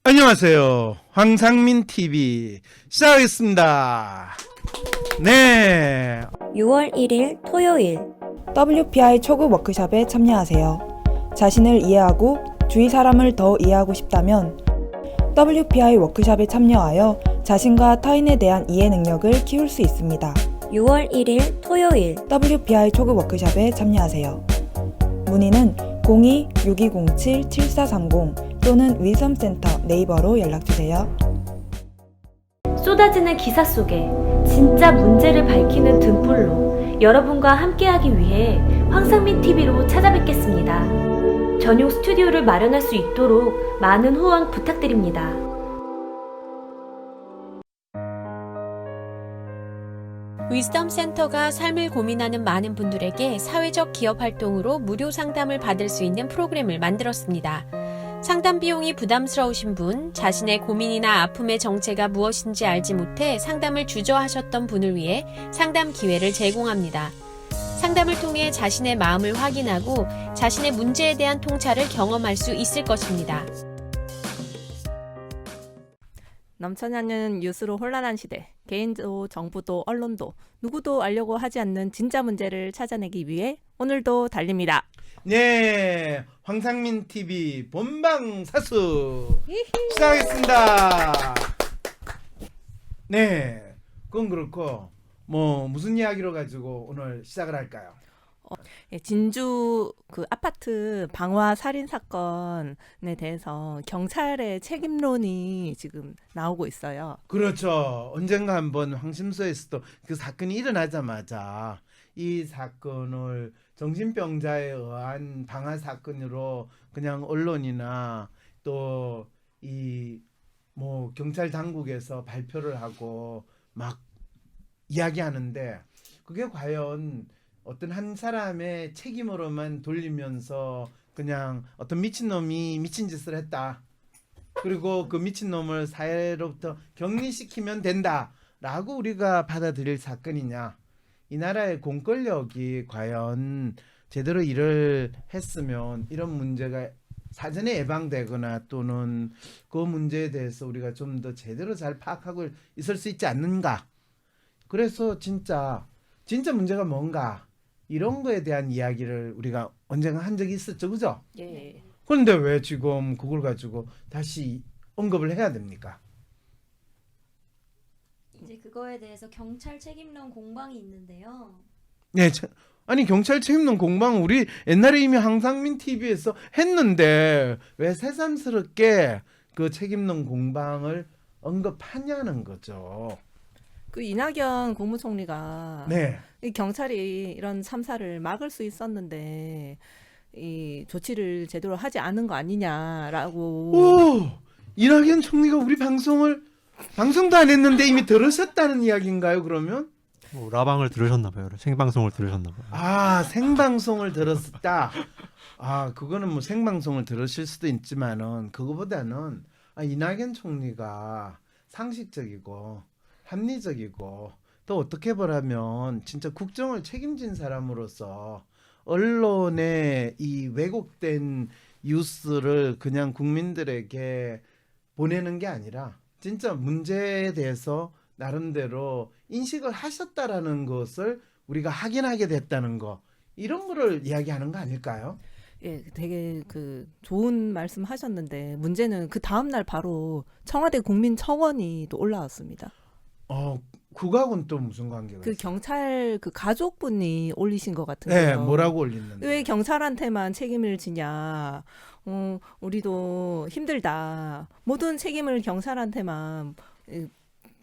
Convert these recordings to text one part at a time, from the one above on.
안녕하세요. 황상민 TV 시작하겠습니다. 네. 6월 1일 토요일 WPI 초급 워크숍에 참여하세요. 자신을 이해하고 주위 사람을 더 이해하고 싶다면 WPI 워크숍에 참여하여 자신과 타인에 대한 이해 능력을 키울 수 있습니다. 6월 1일 토요일 WPI 초급 워크숍에 참여하세요. 문의는 02-6207-7430 또는 위섬센터 네이버로 연락주세요. 쏟아지는 기사 속에 진짜 문제를 밝히는 등불로 여러분과 함께하기 위해 황상민 TV로 찾아뵙겠습니다. 전용 스튜디오를 마련할 수 있도록 많은 후원 부탁드립니다. 위즈덤 센터가 삶을 고민하는 많은 분들에게 사회적 기업 활동으로 무료 상담을 받을 수 있는 프로그램을 만들었습니다. 상담 비용이 부담스러우신 분, 자신의 고민이나 아픔의 정체가 무엇인지 알지 못해 상담을 주저하셨던 분을 위해 상담 기회를 제공합니다. 상담을 통해 자신의 마음을 확인하고 자신의 문제에 대한 통찰을 경험할 수 있을 것입니다. 넘쳐나는 뉴스로 혼란한 시대, 개인도 정부도 언론도 누구도 알려고 하지 않는 진짜 문제를 찾아내기 위해 오늘도 달립니다. 네. 황상민 TV 본방사수 시작하겠습니다. 네. 그건 그렇고 무슨 이야기로 가지고 오늘 시작을 할까요? 진주 그 아파트 방화 살인 사건에 대해서 경찰의 책임론이 지금 나오고 있어요. 그렇죠. 언젠가 한번 황심소에서도 그 사건이 일어나자마자 이 사건을 정신병자에 의한 방화 사건으로 그냥 언론이나 또 이 경찰 당국에서 발표를 하고 막 이야기하는데 그게 과연 어떤 한 사람의 책임으로만 돌리면서 그냥 어떤 미친놈이 미친 짓을 했다. 그리고 그 미친놈을 사회로부터 격리시키면 된다라고 우리가 받아들일 사건이냐. 이 나라의 공권력이 과연 제대로 일을 했으면 이런 문제가 사전에 예방되거나 또는 그 문제에 대해서 우리가 좀 더 제대로 잘 파악하고 있을 수 있지 않는가. 그래서 진짜 문제가 뭔가 이런 거에 대한 이야기를 우리가 언젠가 한 적이 있었죠. 그죠? 예. 그런데 왜 지금 그걸 가지고 다시 언급을 해야 됩니까? 이제 그거에 대해서 경찰 책임론 공방이 있는데요. 네, 아니 경찰 책임론 공방 우리 옛날에 이미 황상민 TV에서 했는데 왜 새삼스럽게 그 책임론 공방을 언급하냐는 거죠. 그 이낙연 국무총리가 네. 이 경찰이 이런 참사를 막을 수 있었는데 이 조치를 제대로 하지 않은 거 아니냐라고. 오, 이낙연 총리가 우리 방송도 안 했는데 이미 들으셨다는 이야기인가요? 그러면? 라방을 들으셨나봐요. 생방송을 들으셨나봐요. 아, 생방송을 들었다. 아, 그거는 생방송을 들으실 수도 있지만은 그거보다는 이낙연 총리가 상식적이고 합리적이고 또 어떻게 보라면 진짜 국정을 책임진 사람으로서 언론의 이 왜곡된 뉴스를 그냥 국민들에게 보내는 게 아니라 진짜 문제에 대해서 나름대로 인식을 하셨다라는 것을 우리가 확인하게 됐다는 거 이런 거를 이야기하는 거 아닐까요? 예, 되게 그 좋은 말씀 하셨는데 문제는 그 다음 날 바로 청와대 국민청원이 또 올라왔습니다. 그거하고는 또 무슨 관계가 그 있어요? 경찰 그 가족분이 올리신 것 같은데요. 네, 뭐라고 올리는데? 왜 경찰한테만 책임을 지냐? 우리도 힘들다. 모든 책임을 경찰한테만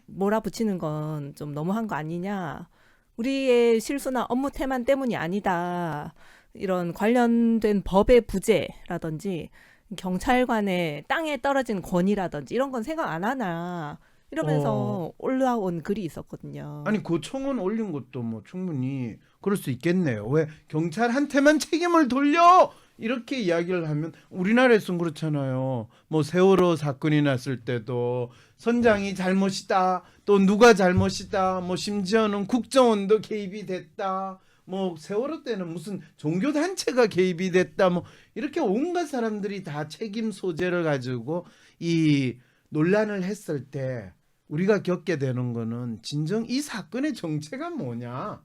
몰아붙이는 건 좀 너무한 거 아니냐? 우리의 실수나 업무 태만 때문이 아니다. 이런 관련된 법의 부재라든지 경찰관의 땅에 떨어진 권위라든지 이런 건 생각 안 하나? 이러면서 올라온 글이 있었거든요. 아니 그 청원 올린 것도 충분히 그럴 수 있겠네요. 왜 경찰한테만 책임을 돌려 이렇게 이야기를 하면 우리나라에서는 그렇잖아요. 세월호 사건이 났을 때도 선장이 잘못이다, 또 누가 잘못이다, 심지어는 국정원도 개입이 됐다, 뭐 세월호 때는 무슨 종교 단체가 개입이 됐다 뭐 이렇게 온갖 사람들이 다 책임 소재를 가지고 이 논란을 했을 때 우리가 겪게 되는 거는 진정 이 사건의 정체가 뭐냐.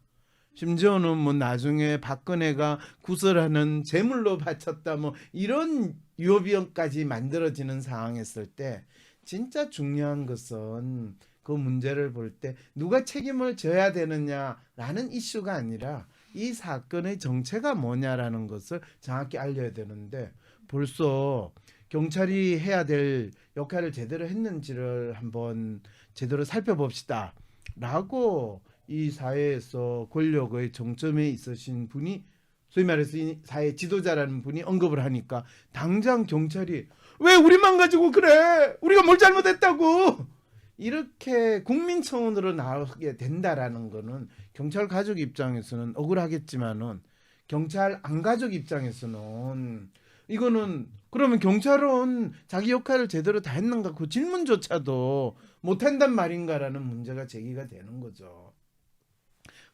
심지어는 뭐 나중에 박근혜가 구설하는 제물로 바쳤다 뭐 이런 유효비용까지 만들어지는 상황했을 때 진짜 중요한 것은 그 문제를 볼 때 누가 책임을 져야 되느냐라는 이슈가 아니라 이 사건의 정체가 뭐냐라는 것을 정확히 알려야 되는데 벌써 경찰이 해야 될 역할을 제대로 했는지를 한번 제대로 살펴봅시다 라고 이 사회에서 권력의 정점에 있으신 분이 소위 말해서 이 사회 지도자라는 분이 언급을 하니까 당장 경찰이 왜 우리만 가지고 그래 우리가 뭘 잘못했다고 이렇게 국민청원으로 나오게 된다라는 거는 경찰 가족 입장에서는 억울하겠지만은 경찰 안 가족 입장에서는 이거는 그러면 경찰은 자기 역할을 제대로 다 했는가 그 질문조차도 못한단 말인가라는 문제가 제기가 되는 거죠.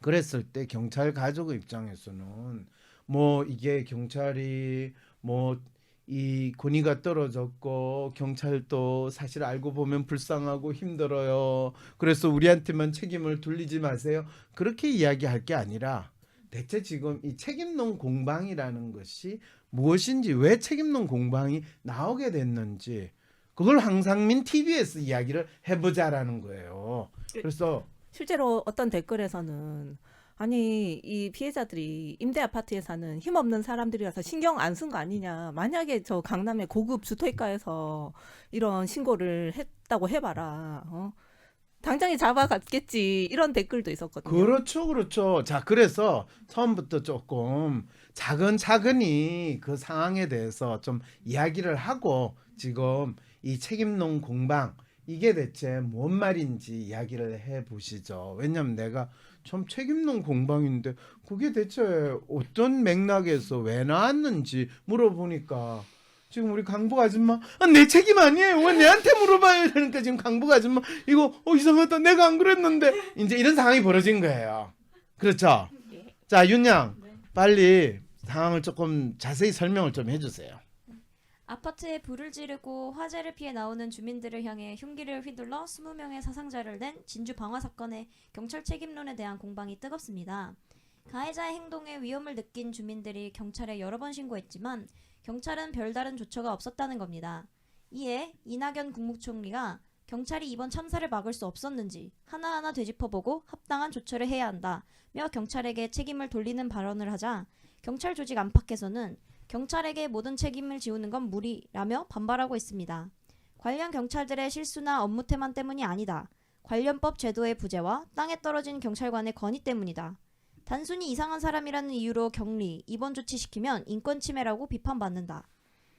그랬을 때 경찰 가족의 입장에서는 뭐 이게 경찰이 뭐 이 권위가 떨어졌고 경찰도 사실 알고 보면 불쌍하고 힘들어요. 그래서 우리한테만 책임을 돌리지 마세요. 그렇게 이야기할 게 아니라 대체 지금 이 책임론 공방이라는 것이 무엇인지 왜 책임론 공방이 나오게 됐는지 그걸 황상민 TV에서 이야기를 해보자라는 거예요. 그래서 실제로 어떤 댓글에서는 아니 이 피해자들이 임대 아파트에 사는 힘없는 사람들이라서 신경 안 쓴 거 아니냐. 만약에 저 강남의 고급 주택가에서 이런 신고를 했다고 해봐라. 당장에 잡아갔겠지. 이런 댓글도 있었거든요. 그렇죠. 자, 그래서 처음부터 조금 차근차근히 그 상황에 대해서 좀 이야기를 하고 지금 이 책임론 공방 이게 대체 뭔 말인지 이야기를 해보시죠. 왜냐면 내가 좀 책임론 공방인데 그게 대체 어떤 맥락에서 왜 나왔는지 물어보니까 지금 우리 강북 아줌마 내 책임 아니에요. 왜 내한테 물어봐요. 그러니까 지금 강북 아줌마 이거 이상하다. 내가 안 그랬는데 이제 이런 상황이 벌어진 거예요. 그렇죠? 자, 윤양 빨리 상황을 조금 자세히 설명을 좀 해주세요. 아파트에 불을 지르고 화재를 피해 나오는 주민들을 향해 흉기를 휘둘러 20명의 사상자를 낸 진주 방화 사건의 경찰 책임론에 대한 공방이 뜨겁습니다. 가해자의 행동에 위험을 느낀 주민들이 경찰에 여러 번 신고했지만 경찰은 별다른 조처가 없었다는 겁니다. 이에 이낙연 국무총리가 경찰이 이번 참사를 막을 수 없었는지 하나하나 되짚어보고 합당한 조처를 해야 한다며 경찰에게 책임을 돌리는 발언을 하자 경찰 조직 안팎에서는 경찰에게 모든 책임을 지우는 건 무리라며 반발하고 있습니다. 관련 경찰들의 실수나 업무 태만 때문이 아니다. 관련법 제도의 부재와 땅에 떨어진 경찰관의 건의 때문이다. 단순히 이상한 사람이라는 이유로 격리, 입원 조치시키면 인권 침해라고 비판받는다.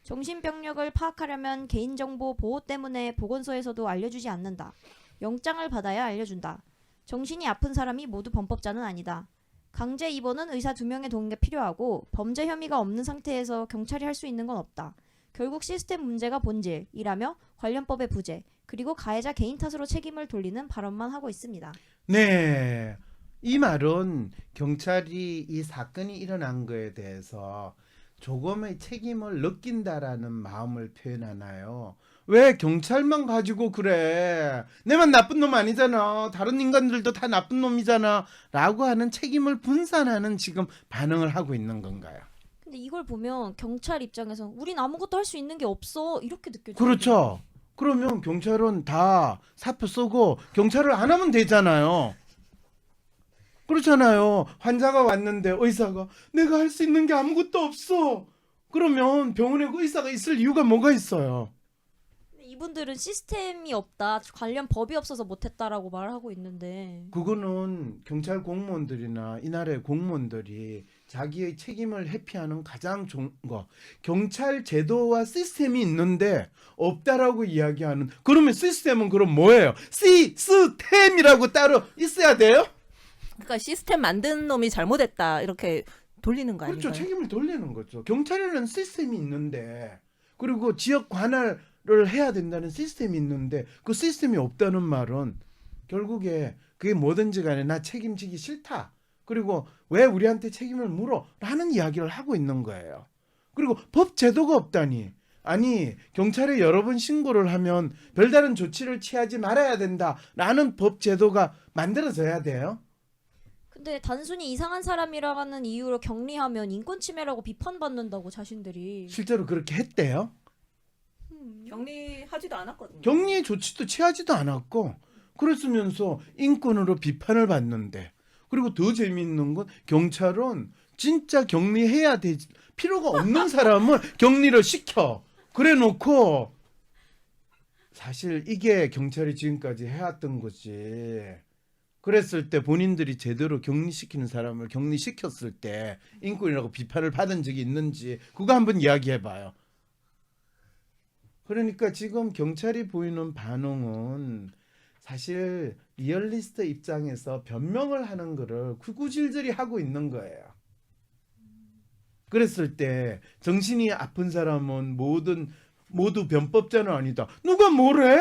정신병력을 파악하려면 개인정보 보호 때문에 보건소에서도 알려주지 않는다. 영장을 받아야 알려준다. 정신이 아픈 사람이 모두 범법자는 아니다. 강제 입원은 의사 2명의 동의가 필요하고 범죄 혐의가 없는 상태에서 경찰이 할 수 있는 건 없다. 결국 시스템 문제가 본질이라며 관련법의 부재 그리고 가해자 개인 탓으로 책임을 돌리는 발언만 하고 있습니다. 네, 이 말은 경찰이 이 사건이 일어난 거에 대해서 조금의 책임을 느낀다라는 마음을 표현하나요? 왜 경찰만 가지고 그래? 내만 나쁜 놈 아니잖아. 다른 인간들도 다 나쁜 놈이잖아. 라고 하는 책임을 분산하는 지금 반응을 하고 있는 건가요? 근데 이걸 보면 경찰 입장에서 우린 아무것도 할 수 있는 게 없어 이렇게 느껴져요. 그렇죠. 그러면 경찰은 다 사표 쓰고 경찰을 안 하면 되잖아요. 그렇잖아요. 환자가 왔는데 의사가 내가 할 수 있는 게 아무것도 없어. 그러면 병원에 그 의사가 있을 이유가 뭐가 있어요? 이분들은 시스템이 없다, 관련 법이 없어서 못했다라고 말하고 있는데 그거는 경찰 공무원들이나 이 나라의 공무원들이 자기의 책임을 회피하는 가장 좋은 거 경찰 제도와 시스템이 있는데 없다라고 이야기하는 그러면 시스템은 그럼 뭐예요? 시스템이라고 따로 있어야 돼요? 그러니까 시스템 만든 놈이 잘못했다 이렇게 돌리는 거 아닌가요? 그렇죠. 책임을 돌리는 거죠. 경찰에는 시스템이 있는데 그리고 지역 관할을 해야 된다는 시스템이 있는데 그 시스템이 없다는 말은 결국에 그게 뭐든지 간에 나 책임지기 싫다. 그리고 왜 우리한테 책임을 물어? 라는 이야기를 하고 있는 거예요. 그리고 법 제도가 없다니. 아니 경찰에 여러 번 신고를 하면 별다른 조치를 취하지 말아야 된다라는 법 제도가 만들어져야 돼요. 근데 단순히 이상한 사람이라는 이유로 격리하면 인권 침해라고 비판받는다고 자신들이. 실제로 그렇게 했대요. 격리하지도 않았거든요. 격리 조치도 취하지도 않았고 그랬으면서 인권으로 비판을 받는데, 그리고 더 재미있는 건 경찰은 진짜 격리해야 될 필요가 없는 사람을 격리를 시켜. 그래 놓고 사실 이게 경찰이 지금까지 해왔던 거지. 그랬을 때 본인들이 제대로 격리시키는 사람을 격리시켰을 때 인권이라고 비판을 받은 적이 있는지 그거 한번 이야기해봐요. 그러니까 지금 경찰이 보이는 반응은 사실 리얼리스트 입장에서 변명을 하는 거를 구구질질이 하고 있는 거예요. 그랬을 때 정신이 아픈 사람은 모두 변법자는 아니다. 누가 뭐래?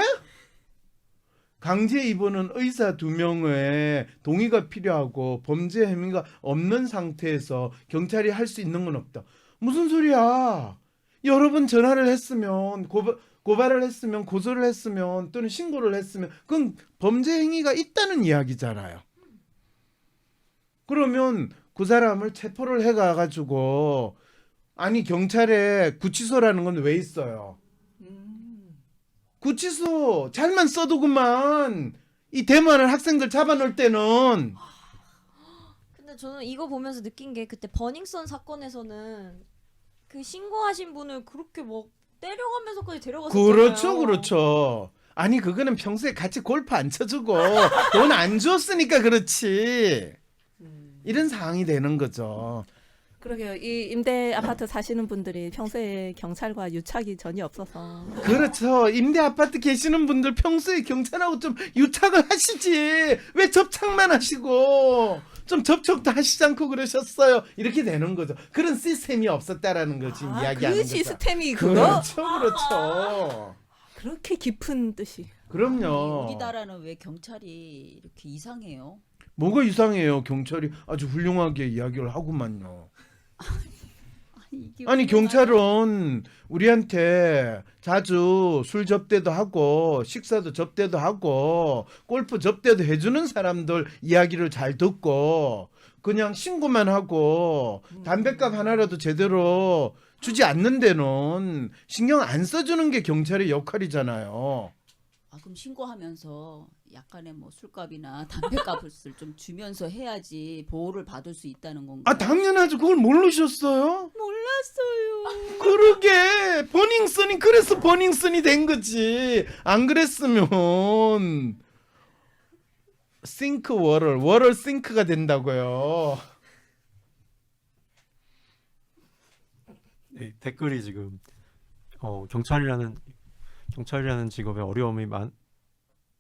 강제 입원은 의사 2명의 동의가 필요하고 범죄 혐의가 없는 상태에서 경찰이 할 수 있는 건 없다. 무슨 소리야? 여러 번 전화를 했으면 고발을 했으면 고소를 했으면 또는 신고를 했으면 그건 범죄 행위가 있다는 이야기잖아요. 그러면 그 사람을 체포를 해가지고 아니 경찰에 구치소라는 건 왜 있어요? 구치소 잘만 써두구만. 이 대만을 학생들 잡아놓을 때는. 근데 저는 이거 보면서 느낀 게 그때 버닝썬 사건에서는 그 신고하신 분을 그렇게 뭐 때려가면서까지 데려갔었잖아요. 그렇죠. 아니 그거는 평소에 같이 골프 안 쳐주고 돈 안 줬으니까 그렇지. 이런 상황이 되는 거죠. 그러게요. 이 임대 아파트 사시는 분들이 평소에 경찰과 유착이 전혀 없어서. 그렇죠. 임대 아파트 계시는 분들 평소에 경찰하고 좀 유착을 하시지. 왜 접착만 하시고 좀 접촉도 하시지 않고 그러셨어요. 이렇게 되는 거죠. 그런 시스템이 없었다라는 걸 지금 이야기하는 그 거죠. 시스템이 그거? 그렇죠. 그렇게 깊은 뜻이. 그럼요. 우리나라는 왜 경찰이 이렇게 이상해요? 뭐가 이상해요. 경찰이 아주 훌륭하게 이야기를 하고만요. 아니 경찰은 우리한테 자주 술 접대도 하고 식사도 접대도 하고 골프 접대도 해주는 사람들 이야기를 잘 듣고 그냥 신고만 하고 담뱃값 하나라도 제대로 주지 않는 데는 신경 안 써주는 게 경찰의 역할이잖아요. 아, 그럼 신고하면서 약간의 뭐 술값이나 담배값을 좀 주면서 해야지 보호를 받을 수 있다는 건가요? 아 당연하죠. 그걸 모르셨어요? 몰랐어요. 그러게 버닝썬이 그래서 버닝썬이 된 거지. 안 그랬으면 싱크 워럴 싱크가 된다고요. 네, 댓글이 지금 경찰이라는 직업의 어려움이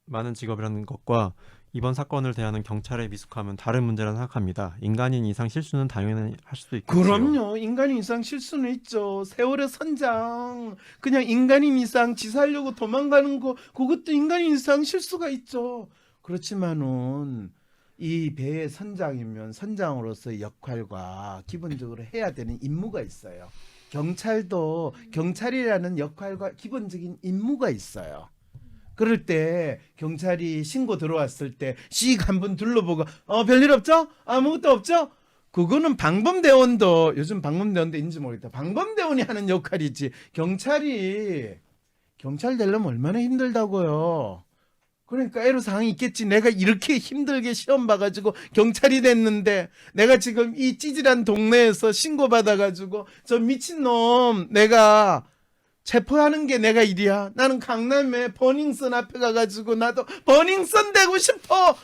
많은 직업이라는 것과 이번 사건을 대하는 경찰의 미숙함은 다른 문제라 생각합니다. 인간인 이상 실수는 당연히 할 수도 있겠죠. 그럼요. 인간인 이상 실수는 있죠. 세월의 선장 그냥 인간인 이상 지 살려고 도망가는 거 그것도 인간인 이상 실수가 있죠. 그렇지만은 이 배의 선장이면 선장으로서의 역할과 기본적으로 해야 되는 임무가 있어요. 경찰도 경찰이라는 역할과 기본적인 임무가 있어요. 그럴 때 경찰이 신고 들어왔을 때 씩 한번 둘러보고 별일 없죠? 아무것도 없죠? 그거는 방범대원도 요즘 방범대원도 있는지 모르겠다. 방범대원이 하는 역할이지. 경찰 되려면 얼마나 힘들다고요. 그러니까 애로사항이 있겠지. 내가 이렇게 힘들게 시험 봐가지고 경찰이 됐는데 내가 지금 이 찌질한 동네에서 신고받아가지고 저 미친놈 내가 체포하는 게 내가 일이야. 나는 강남에 버닝썬 앞에 가가지고 나도 버닝썬 되고 싶어.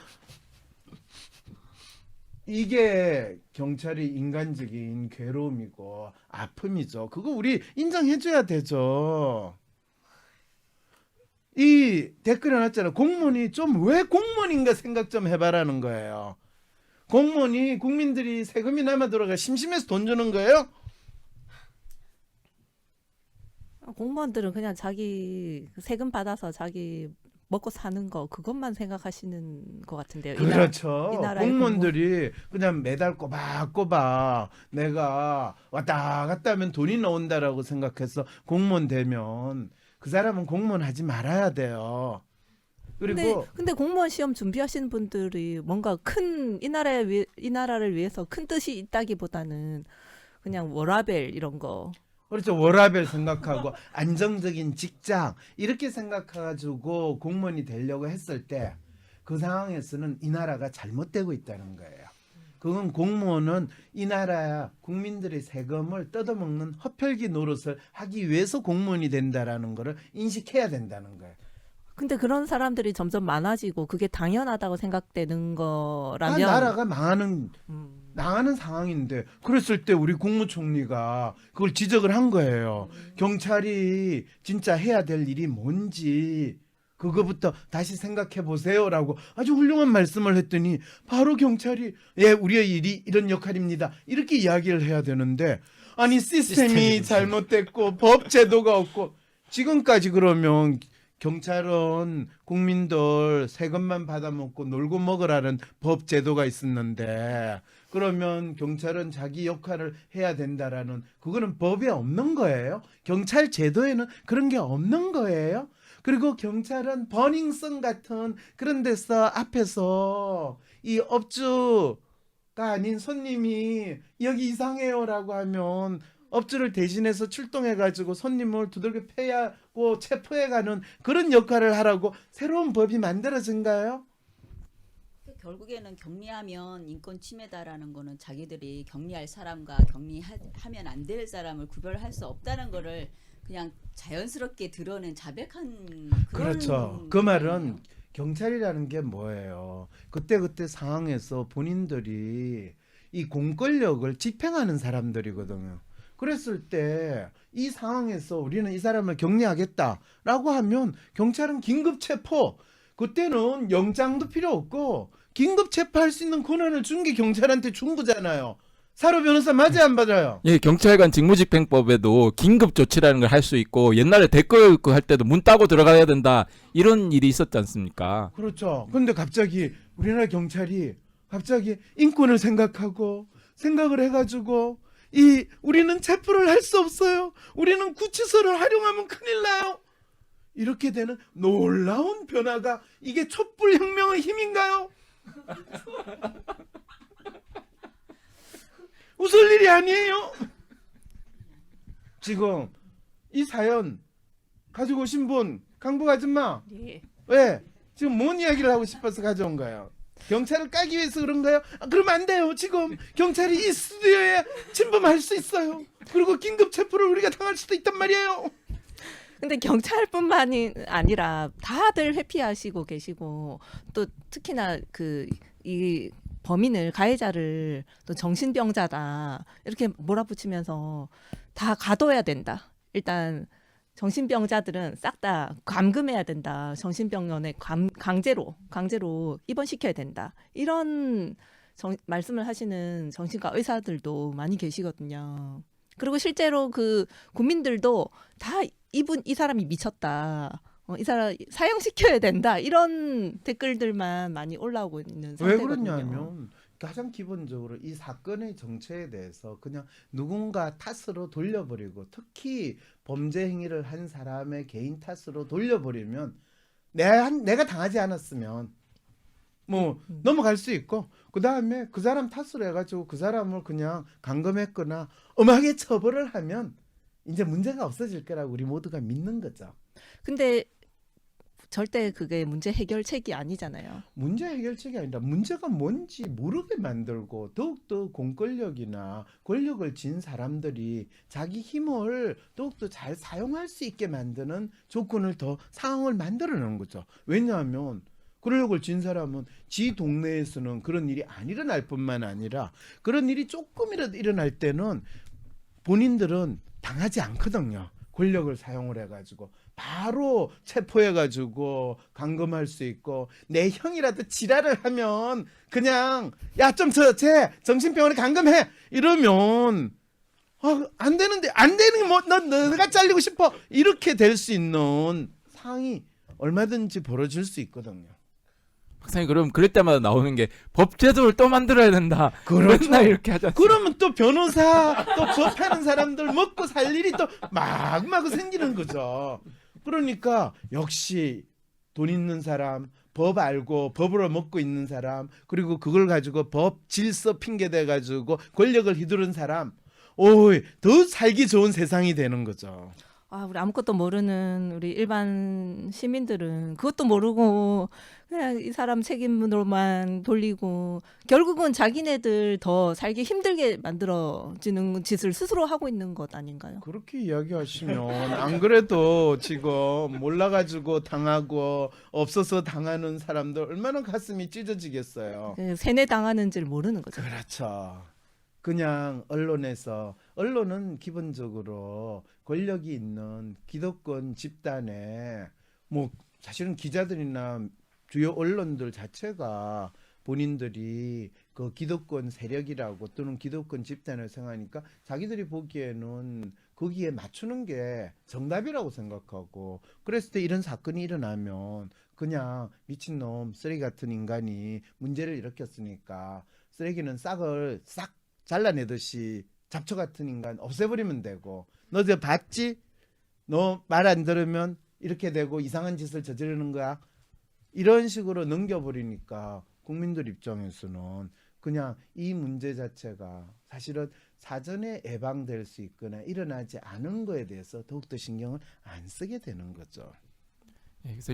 이게 경찰의 인간적인 괴로움이고 아픔이죠. 그거 우리 인정해줘야 되죠. 이 댓글에 나왔잖아요. 공무원이 좀 왜 공무원인가 생각 좀 해봐라는 거예요. 공무원이 국민들이 세금이 남아 들어가 심심해서 돈 주는 거예요? 공무원들은 그냥 자기 세금 받아서 자기 먹고 사는 거 그것만 생각하시는 것 같은데요. 그렇죠. 이 나라의 공무원들이 그냥 매달 꼬박꼬박 내가 왔다 갔다 하면 돈이 나온다라고 생각해서 공무원 되면 그 사람은 공무원 하지 말아야 돼요. 그리고 근데 공무원 시험 준비하시는 분들이 뭔가 큰 이 나라를 위해서 큰 뜻이 있다기보다는 그냥 워라벨 이런 거. 그렇죠. 워라밸 생각하고 안정적인 직장 이렇게 생각해가지고 공무원이 되려고 했을 때 그 상황에서는 이 나라가 잘못되고 있다는 거예요. 그건 공무원은 이 나라 국민들의 세금을 뜯어먹는 헛혈기 노릇을 하기 위해서 공무원이 된다라는 거를 인식해야 된다는 거예요. 근데 그런 사람들이 점점 많아지고 그게 당연하다고 생각되는 거라면 나라가 망하는 상황인데 그랬을 때 우리 국무총리가 그걸 지적을 한 거예요. 경찰이 진짜 해야 될 일이 뭔지 그거부터 다시 생각해 보세요라고 아주 훌륭한 말씀을 했더니 바로 경찰이 우리의 일이 이런 역할입니다. 이렇게 이야기를 해야 되는데 아니 시스템이 잘못됐고 법 제도가 없고 지금까지 그러면 경찰은 국민들 세금만 받아먹고 놀고 먹으라는 법 제도가 있었는데 그러면 경찰은 자기 역할을 해야 된다라는 그거는 법에 없는 거예요. 경찰 제도에는 그런 게 없는 거예요. 그리고 경찰은 버닝썬 같은 그런 데서 앞에서 이 업주가 아닌 손님이 여기 이상해요라고 하면 업주를 대신해서 출동해가지고 손님을 두들겨 패하고 체포해가는 그런 역할을 하라고 새로운 법이 만들어진가요? 결국에는 격리하면 인권 침해다라는 거는 자기들이 격리할 사람과 격리하면 안 될 사람을 구별할 수 없다는 거를 그냥 자연스럽게 드러낸 자백한 그런 그렇죠. 그 말은 경찰이라는 게 뭐예요? 그때 상황에서 본인들이 이 공권력을 집행하는 사람들이거든요. 그랬을 때 이 상황에서 우리는 이 사람을 격리하겠다라고 하면 경찰은 긴급 체포. 그때는 영장도 필요 없고 긴급 체포할 수 있는 권한을 준 게 경찰한테 준 거잖아요. 사로 변호사 맞아요, 안 맞아요? 예, 경찰관 직무집행법에도 긴급 조치라는 걸 할 수 있고 옛날에 댓글 할 때도 문 따고 들어가야 된다 이런 일이 있었지 않습니까? 그렇죠. 근데 갑자기 우리나라 경찰이 갑자기 인권을 생각을 해가지고 우리는 체포를 할 수 없어요. 우리는 구치소를 활용하면 큰일 나요. 이렇게 되는 놀라운 변화가 이게 촛불혁명의 힘인가요? 웃을 일이 아니에요. 지금 이 사연 가지고 오신 분 강북 아줌마 왜 지금 뭔 이야기를 하고 싶어서 가져온 거예요? 경찰을 까기 위해서 그런가요? 그러면 안 돼요. 지금 경찰이 이 스튜디오에 침범할 수 있어요. 그리고 긴급 체포를 우리가 당할 수도 있단 말이에요. 근데 경찰뿐만이 아니라 다들 회피하시고 계시고 또 특히나 이 범인을 가해자를 또 정신병자다 이렇게 몰아붙이면서 다 가둬야 된다. 일단 정신병자들은 싹 다 감금해야 된다. 정신병원에 강제로 입원시켜야 된다. 이런 말씀을 하시는 정신과 의사들도 많이 계시거든요. 그리고 실제로 그 국민들도 다 이 사람이 미쳤다. 이 사람 사형시켜야 된다. 이런 댓글들만 많이 올라오고 있는 상태거든요. 왜 그러냐면 가장 기본적으로 이 사건의 정체에 대해서 그냥 누군가 탓으로 돌려버리고 특히 범죄 행위를 한 사람의 개인 탓으로 돌려버리면 내가 당하지 않았으면 뭐 넘어갈 수 있고 그다음에 그 사람 탓으로 해가지고 그 사람을 그냥 감금했거나 엄하게 처벌을 하면 이제 문제가 없어질 거라고 우리 모두가 믿는 거죠. 근데 절대 그게 문제 해결책이 아니잖아요. 문제 해결책이 아니라 문제가 뭔지 모르게 만들고 더욱더 공권력이나 권력을 쥔 사람들이 자기 힘을 더욱더 잘 사용할 수 있게 만드는 조건을 더 상황을 만들어내는 거죠. 왜냐하면 권력을 쥔 사람은 지 동네에서는 그런 일이 안 일어날 뿐만 아니라 그런 일이 조금이라도 일어날 때는 본인들은 당하지 않거든요. 권력을 사용을 해가지고 바로 체포해가지고 감금할 수 있고 내 형이라도 지랄을 하면 그냥 야 좀 쟤 정신병원에 감금해 이러면 안 되는데 안 되는 게 뭐 너가 잘리고 싶어 이렇게 될 수 있는 상황이 얼마든지 벌어질 수 있거든요. 박사님 그럼 그럴 때마다 나오는 게 법제도를 또 만들어야 된다. 그렇죠. 맨날 이렇게 하잖아요. 그러면 또 변호사 또 법하는 사람들 먹고 살 일이 또 마구마구 생기는 거죠. 그러니까 역시 돈 있는 사람, 법 알고 법으로 먹고 있는 사람, 그리고 그걸 가지고 법 질서 핑계대 가지고 권력을 휘두른 사람, 더 살기 좋은 세상이 되는 거죠. 우리 아무것도 모르는 우리 일반 시민들은 그것도 모르고 그냥 이 사람 책임으로만 돌리고 결국은 자기네들 더 살기 힘들게 만들어지는 짓을 스스로 하고 있는 것 아닌가요? 그렇게 이야기하시면 안 그래도 지금 몰라가지고 당하고 없어서 당하는 사람들 얼마나 가슴이 찢어지겠어요. 세뇌 당하는지를 모르는 거죠. 그렇죠. 그냥 언론은 기본적으로 권력이 있는 기득권 집단에 뭐 사실은 기자들이나 주요 언론들 자체가 본인들이 그 기득권 세력이라고 또는 기득권 집단을 생각하니까 자기들이 보기에는 거기에 맞추는 게 정답이라고 생각하고, 그랬을 때 이런 사건이 일어나면 그냥 미친놈 쓰레기 같은 인간이 문제를 일으켰으니까 쓰레기는 싹을 싹 잘라내듯이 잡초 같은 인간 없애버리면 되고, 너 저 봤지? 너 말 안 들으면 이렇게 되고 이상한 짓을 저지르는 거야. 이런 식으로 넘겨버리니까 국민들 입장에서는 그냥 이 문제 자체가 사실은 사전에 예방될 수 있거나 일어나지 않은 거에 대해서 더욱더 신경을 안 쓰게 되는 거죠. 그래서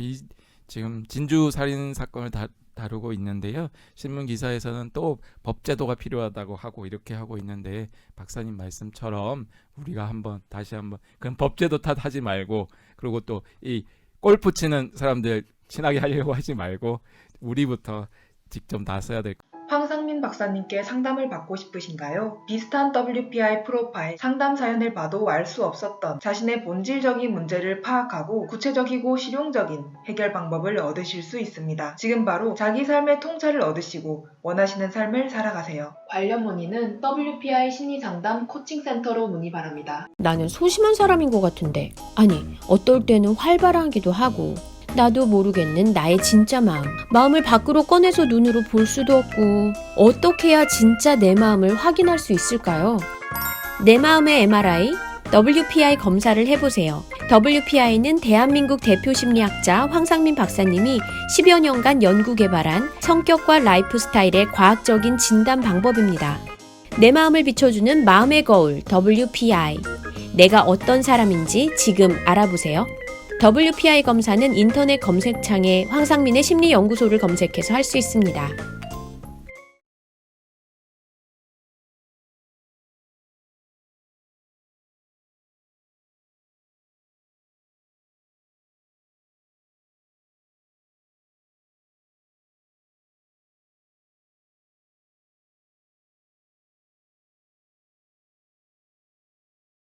지금 진주 살인 사건을 다루고 있는데요. 신문 기사에서는 또 법제도가 필요하다고 하고 이렇게 하고 있는데, 박사님 말씀처럼 우리가 다시 한번 그럼 법제도 탓하지 말고, 그리고 또 이 골프 치는 사람들 친하게 하려고 하지 말고 우리부터 직접 나서야 될. 황상민 박사님께 상담을 받고 싶으신가요? 비슷한 WPI 프로파일 상담 사연을 봐도 알 수 없었던 자신의 본질적인 문제를 파악하고 구체적이고 실용적인 해결 방법을 얻으실 수 있습니다. 지금 바로 자기 삶의 통찰을 얻으시고 원하시는 삶을 살아가세요. 관련 문의는 WPI 심리상담 코칭센터로 문의 바랍니다. 나는 소심한 사람인 것 같은데, 아니 어떨 때는 활발하기도 하고, 나도 모르겠는 나의 진짜 마음을 밖으로 꺼내서 눈으로 볼 수도 없고, 어떻게 해야 진짜 내 마음을 확인할 수 있을까요? 내 마음의 MRI, WPI 검사를 해보세요. WPI는 대한민국 대표 심리학자 황상민 박사님이 10여 년간 연구 개발한 성격과 라이프 스타일의 과학적인 진단 방법입니다. 내 마음을 비춰주는 마음의 거울 WPI. 내가 어떤 사람인지 지금 알아보세요. WPI 검사는 인터넷 검색창에 황상민의 심리연구소를 검색해서 할 수 있습니다.